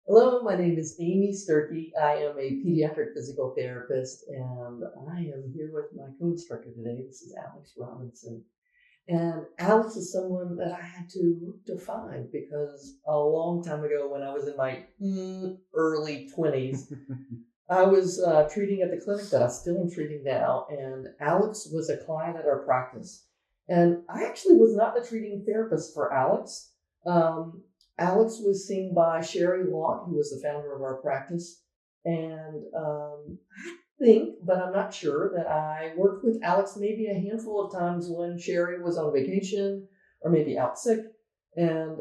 Hello, my name is Amy Sturkey. I am a pediatric physical therapist, and I am here with my co-instructor today. This is Alex Robinson. And Alex is someone that I had to define because a long time ago, when I was in my early 20s, I was treating at the clinic that I still am treating now, and Alex was a client at our practice. And I actually was not the treating therapist for Alex. Alex was seen by Sherry Lott, who was the founder of our practice. And I think, but I'm not sure, that I worked with Alex maybe a handful of times when Sherry was on vacation or maybe out sick. And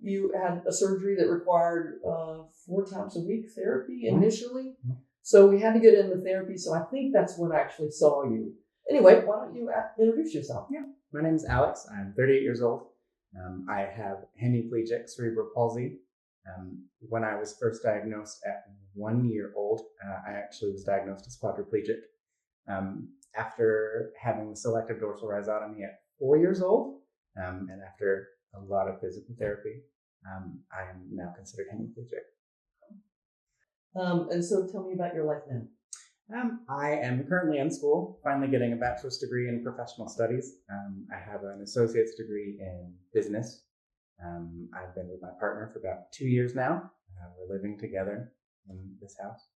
you had a surgery that required 4 times a week therapy initially. So we had to get into therapy. So I think that's when I actually saw you. Anyway, why don't you introduce yourself? Yeah, my name is Alex. I'm 38 years old. I have hemiplegic cerebral palsy. When I was first diagnosed at 1 year old, I actually was diagnosed as quadriplegic. After having the selective dorsal rhizotomy at 4 years old, and after a lot of physical therapy, I am now considered hemiplegic. And so tell me about your life now. I am currently in school, finally getting a bachelor's degree in professional studies. I have an associate's degree in business. I've been with my partner for about 2 years now. We're living together in this house.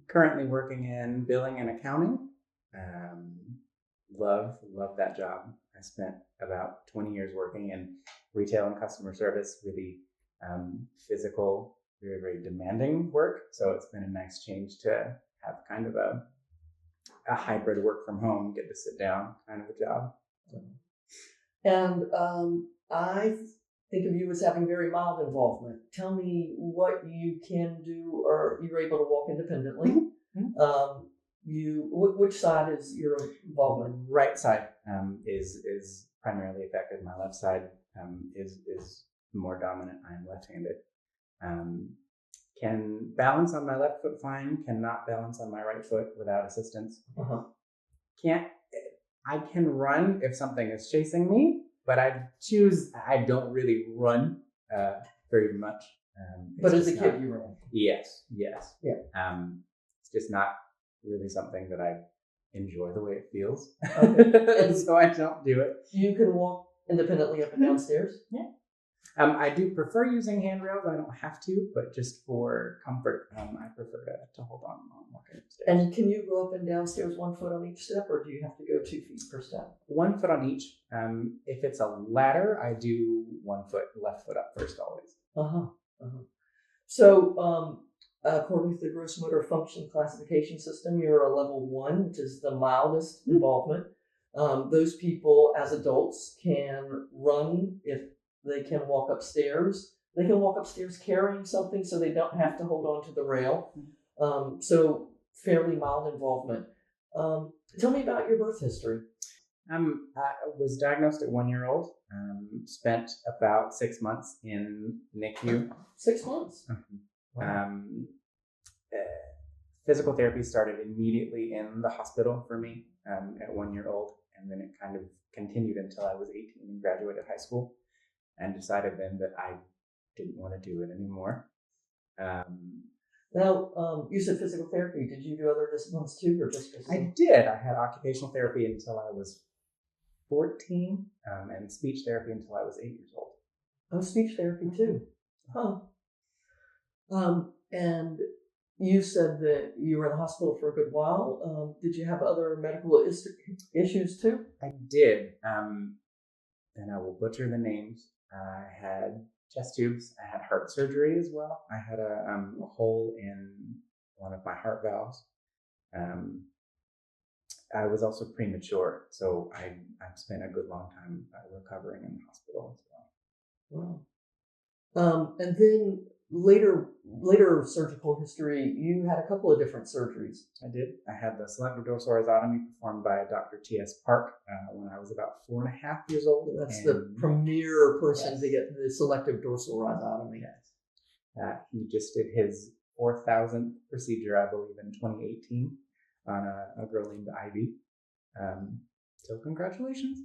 Currently working in billing and accounting. Love that job. I spent about 20 years working in retail and customer service, really physical, very, very demanding work. So it's been a nice change to have kind of a hybrid work from home, get to sit down kind of a job. And I think of you as having very mild involvement. Tell me what you can do, or you're able to walk independently. Which side is your involvement? Right side is primarily affected. My left side is more dominant. I am left-handed. Can balance on my left foot fine, cannot balance on my right foot without assistance. I can run if something is chasing me, but I don't really run very much. But as a kid, you ran. Yes. Yeah. It's just not really something that I enjoy the way it feels. Okay. And so I don't do it. You can walk independently up and down stairs? Yeah. I do prefer using handrails. I don't have to, but just for comfort, I prefer to hold on while walking upstairs. And can you go up and down stairs 1 foot on each step, or do you have to go 2 feet per step? 1 foot on each. If it's a ladder, I do 1 foot, left foot up first always. So, according to the gross motor function classification system, you're a level 1, which is the mildest involvement. Those people as adults can run if they can walk upstairs. They can walk upstairs carrying something so they don't have to hold on to the rail. So fairly mild involvement. Tell me about your birth history. I was diagnosed at 1 year old. Spent about 6 months in NICU. 6 months? Wow. Physical therapy started immediately in the hospital for me at 1 year old. And then it kind of continued until I was 18 and graduated high school. And decided then that I didn't want to do it anymore. Now, you said physical therapy. Did you do other disciplines too, or just physical? I did. I had occupational therapy until I was 14, and speech therapy until I was 8 years old. Oh, speech therapy too. And you said that you were in the hospital for a good while. Did you have other medical issues too? I did. And I will butcher the names. I had chest tubes. I had heart surgery as well. I had a hole in one of my heart valves. I was also premature, so I spent a good long time recovering in the hospital as well. Wow. And then later surgical history, you had a couple of different surgeries. I did. I had the selective dorsal rhizotomy performed by Dr. T.S. Park when I was about 4.5 years old. That's the premier person to get the selective dorsal rhizotomy. Yes. He just did his 4,000th procedure, I believe, in 2018 on a girl named Ivy. So congratulations.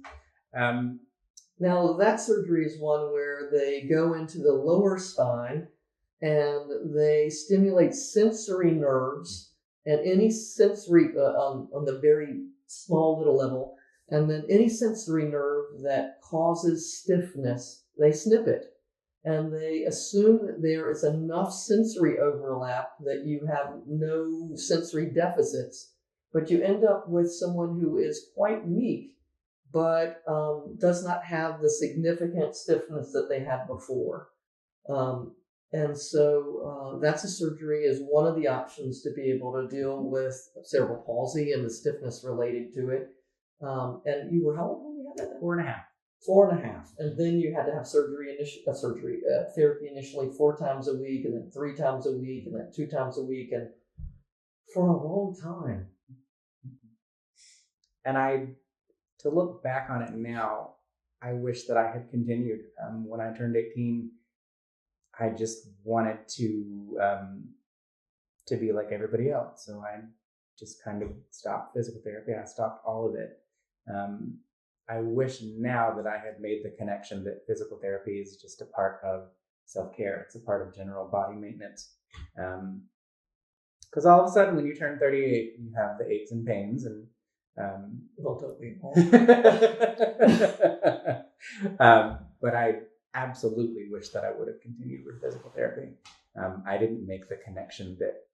Now, that surgery is one where they go into the lower spine and they stimulate sensory nerves and any sensory on the very small little level, and then any sensory nerve that causes stiffness, they snip it. And they assume that there is enough sensory overlap that you have no sensory deficits, but you end up with someone who is quite weak, but does not have the significant stiffness that they had before. And so that's a surgery is one of the options to be able to deal with cerebral palsy and the stiffness related to it. And you were how old when you had that? 4.5. 4.5, and then you had to have therapy initially 4 times a week, and then 3 times a week, and then 2 times a week, and for a long time. And to look back on it now, I wish that I had continued. When I turned 18, I just wanted to be like everybody else, so I just kind of stopped physical therapy. I stopped all of it. I wish now that I had made the connection that physical therapy is just a part of self-care. It's a part of general body maintenance. Because all of a sudden, when you turn 38, you have the aches and pains, and Well, don't we all? but I absolutely wish that I would have continued with physical therapy. I didn't make the connection that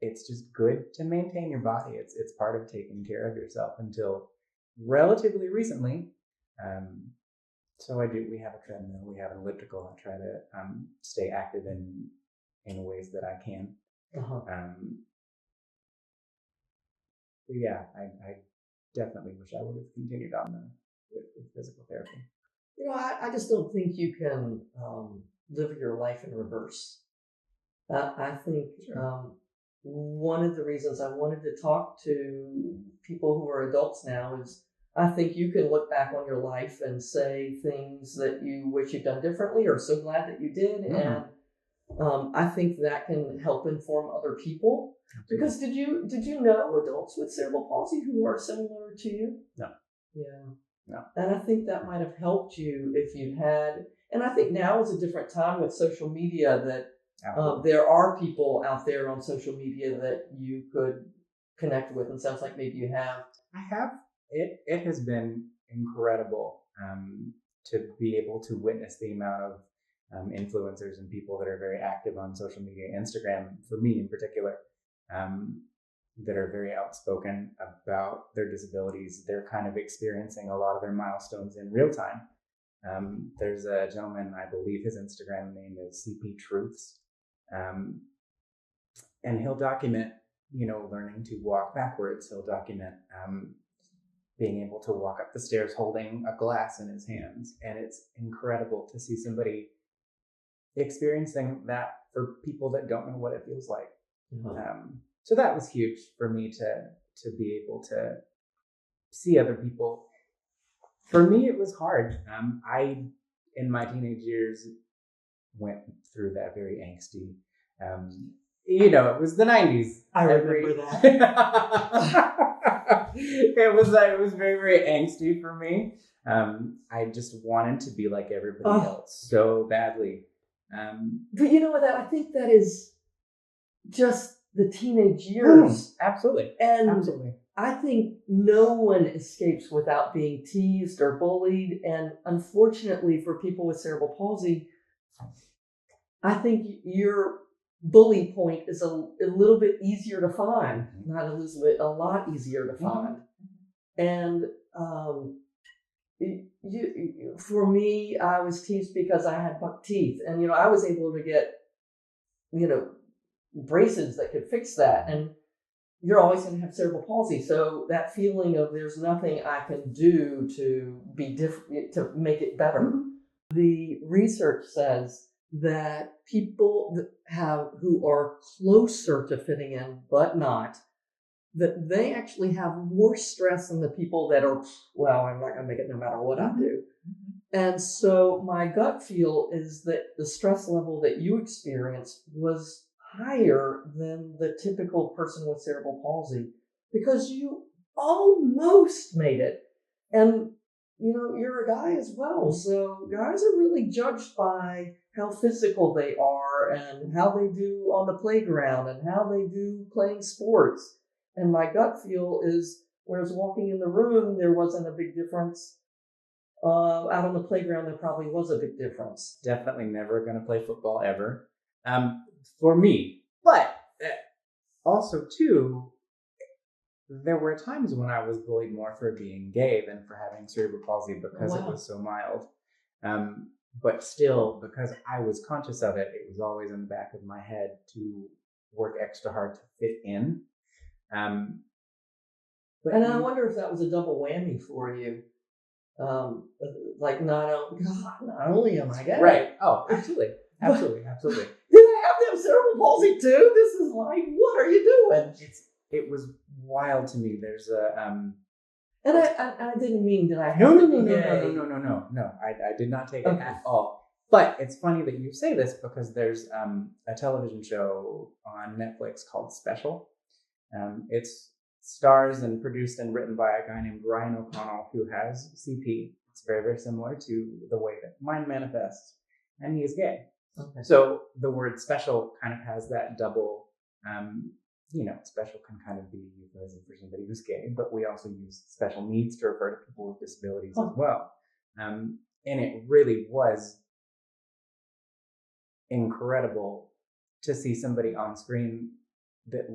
it's just good to maintain your body. It's part of taking care of yourself until relatively recently. So we have a treadmill, we have an elliptical. I try to stay active in ways that I can. Uh-huh. But yeah, I definitely wish I would have continued on with physical therapy. I just don't think you can live your life in reverse. I think one of the reasons I wanted to talk to people who are adults now is I think you can look back on your life and say things that you wish you'd done differently or so glad that you did. Mm-hmm. And I think that can help inform other people. Because did you know adults with cerebral palsy who are similar to you? No. Yeah. No. And I think that might have helped you if you had, and I think now is a different time with social media that there are people out there on social media that you could connect with, and sounds like maybe you have. I have. It has been incredible to be able to witness the amount of influencers and people that are very active on social media, Instagram for me in particular, that are very outspoken about their disabilities. They're kind of experiencing a lot of their milestones in real time. There's a gentleman, I believe his Instagram name is CP Truths, and he'll document, learning to walk backwards. He'll document being able to walk up the stairs holding a glass in his hands. And it's incredible to see somebody experiencing that for people that don't know what it feels like. Mm-hmm. So that was huge for me to be able to see other people. For me, it was hard. I, in my teenage years, went through that very angsty, it was the 90s. I remember that. It was very, very angsty for me. I just wanted to be like everybody else so badly. But you know what? I think that is just the teenage years. Absolutely. And absolutely. I think no one escapes without being teased or bullied. And unfortunately for people with cerebral palsy, I think your bully point is a little bit easier to find. Mm-hmm. Not Elizabeth, a lot easier to find. Mm-hmm. And for me, I was teased because I had buck teeth. And, I was able to get, braces that could fix that. And you're always going to have cerebral palsy. So that feeling of there's nothing I can do to be different, to make it better. Mm-hmm. The research says that people who are closer to fitting in, but not, that they actually have more stress than the people that are, I'm not going to make it no matter what I do. Mm-hmm. And so my gut feel is that the stress level that you experienced was higher than the typical person with cerebral palsy, because you almost made it. And, you're a guy as well. So guys are really judged by how physical they are and how they do on the playground and how they do playing sports. And my gut feel is, whereas walking in the room, there wasn't a big difference. Out on the playground, there probably was a big difference. Definitely never going to play football ever, for me. But also, too, there were times when I was bullied more for being gay than for having cerebral palsy because it was so mild. But still, because I was conscious of it, it was always in the back of my head to work extra hard to fit in. But I wonder if that was a double whammy for you. Like not only am I gay. Right. Oh, absolutely. Absolutely. Absolutely. Did I have them cerebral palsy too? This is like, what are you doing? It was wild to me. There's a and I didn't mean that I have no. I did not take it at all. But it's funny that you say this because there's a television show on Netflix called Special. It's stars and produced and written by a guy named Ryan O'Connell who has CP. It's very, very similar to the way that mine manifests, and he is gay. Okay. So the word special kind of has that double, special can kind of be euphemism for somebody who's gay, but we also use special needs to refer to people with disabilities as well. And it really was incredible to see somebody on screen that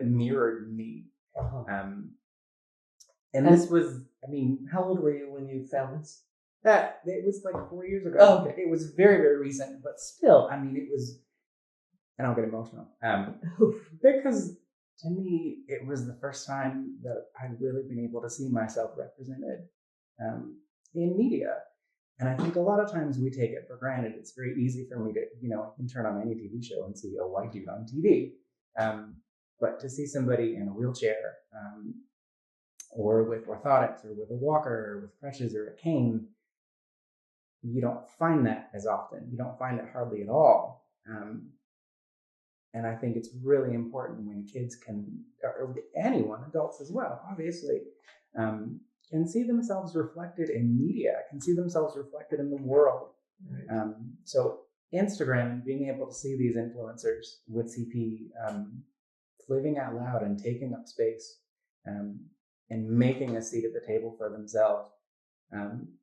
mirrored me. And this was, how old were you when you found this? It was like 4 years ago. Oh, okay. It was very, very recent, but still, it was, and I'll get emotional, because to me, it was the first time that I'd really been able to see myself represented in media. And I think a lot of times we take it for granted. It's very easy for me to, you can turn on any TV show and see a white dude on TV. But to see somebody in a wheelchair, or with orthotics, or with a walker, or with crutches, or a cane, you don't find that as often. You don't find it hardly at all. And I think it's really important when kids can, or anyone, adults as well, obviously, can see themselves reflected in media, can see themselves reflected in the world. Right. So Instagram and being able to see these influencers with CP living out loud and taking up space and making a seat at the table for themselves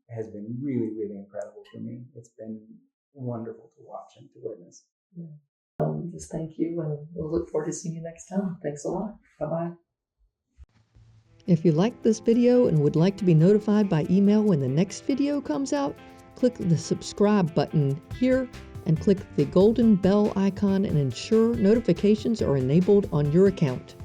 has been really, really incredible for me. It's been wonderful to watch and to witness. Yeah. Just thank you, and we'll look forward to seeing you next time. Thanks a lot. Bye-bye. If you liked this video and would like to be notified by email when the next video comes out, click the subscribe button here and click the golden bell icon and ensure notifications are enabled on your account.